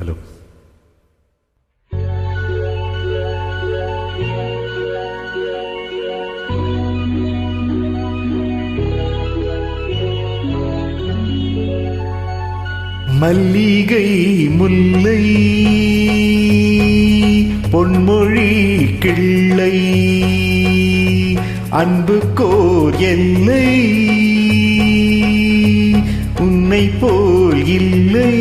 Hello. மல்லிகை முல்லை பொன்மொழி கிள்ளை அன்புக்கோர் எல்லை உன்னை போல் இல்லை.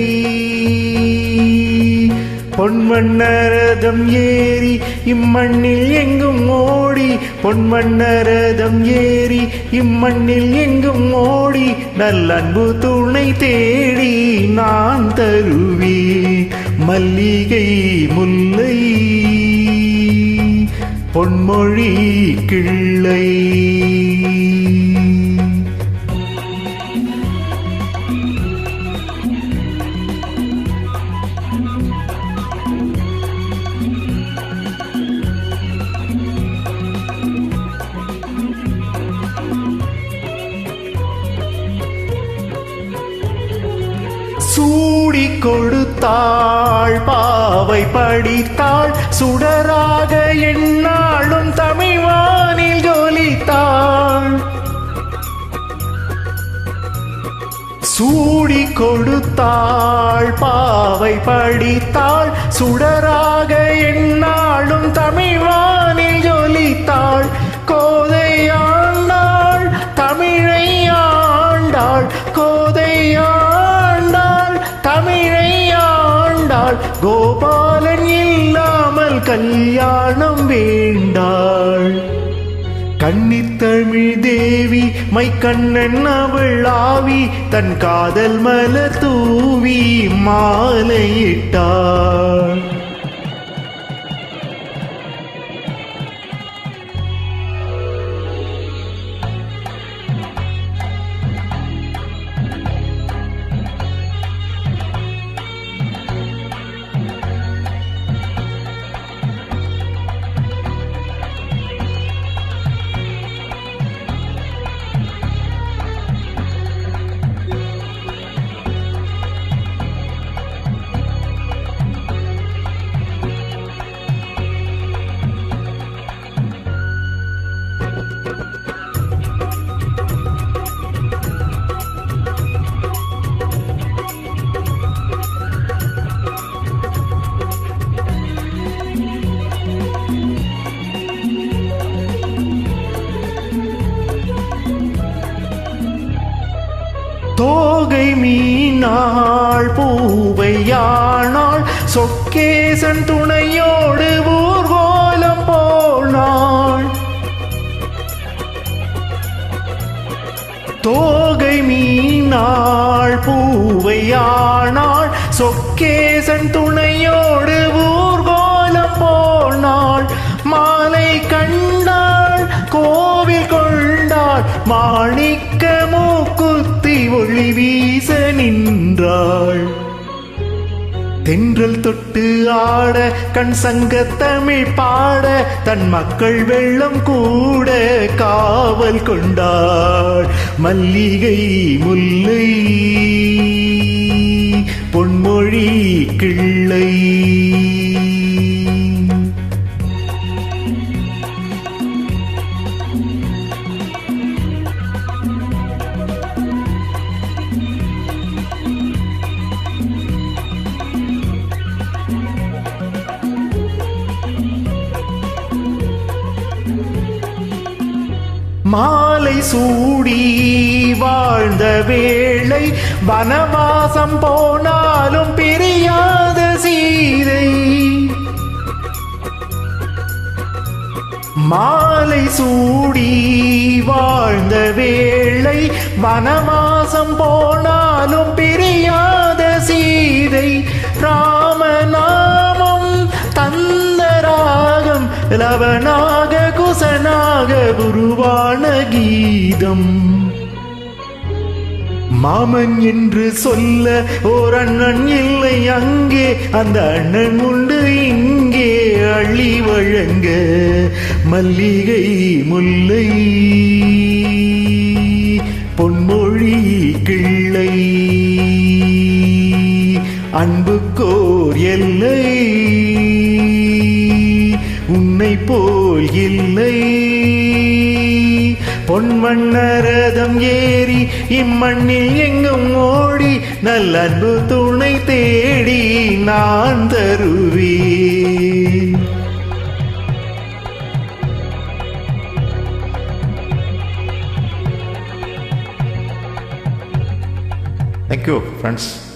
பொன்வண்ணரதம் ஏறி இம்மண்ணில் எங்கும் ஓடி, பொன்வண்ணரதம் ஏறி இம்மண்ணில் எங்கும் ஓடி, நல்லன்பு துணை தேடி நான் தருவேன். மல்லிகை முல்லை பொன்மொழி கிள்ளை. சூடி கொடுத்தாள் பாவை படித்தாள், சுடராக எந்நாளும் தமிழ்வானில் ஜொலித்தாள். சூடி கொடுத்தாள் பாவை படித்தாள், சுடராக எந்நாளும் தமிழ்வானில் ஜொலித்தாள். கோதை ஆண்டாள் தமிழை ஆண்டாள், கோதை தமிழை ஆண்டாள். கோபாலன் இல்லாமல் கல்யாணம் வேண்டாள். கன்னித்தமிழ் தேவி மைக்கண்ணன் அவள் ஆவி, தன் காதல் மலர் தூவி மாலையிட்டாள். தோகை மீனாள் பூவையானாள், சொக்கேசன் துணையோடு ஊர்வலம் போனாள். தோகை மீனாள் பூவையானாள், சொக்கேசன் துணையோடு ஊர்வலம் போனாள். மாலை கண்டாள் கோவில் கொண்டாள், மாணிக்க மூக்குத்தி ஒளி வீச நின்றாள். தென்றல் தொட்டு ஆட கண் சங்க தமிழ் பாட, தன் மக்கள் வெள்ளம் கூட காவல் கொண்டாள். மல்லிகை முல்லை பொன்மொழி கிள்ளை. மாலை சூடி வாழ்ந்த வேளை, வனவாசம் போனாலும் பிரியாத சீதை. மாலை சூடி வாழ்ந்த வேளை, வனவாசம் போனாலும் பிரியாத சீதை. ராமநாமம் தந்த ராகம், லவனாக குசனாக உருவான கீதம். மாமன் என்று சொல்ல ஓர் அண்ணன் இல்லை அங்கே, அந்த அண்ணன் உண்டு இங்கே அள்ளி வழங்க. மல்லிகை முல்லை பொன்மொழி கிள்ளை அன்புக்கோர் எல்லை உன்னை போல் இல்லை. பொன்வண்ணரதம் ஏறி இம்மண்ணில் எங்கும் ஓடி நல்லன்பு துணை தேடி நான் தருவேன். Thank you, friends.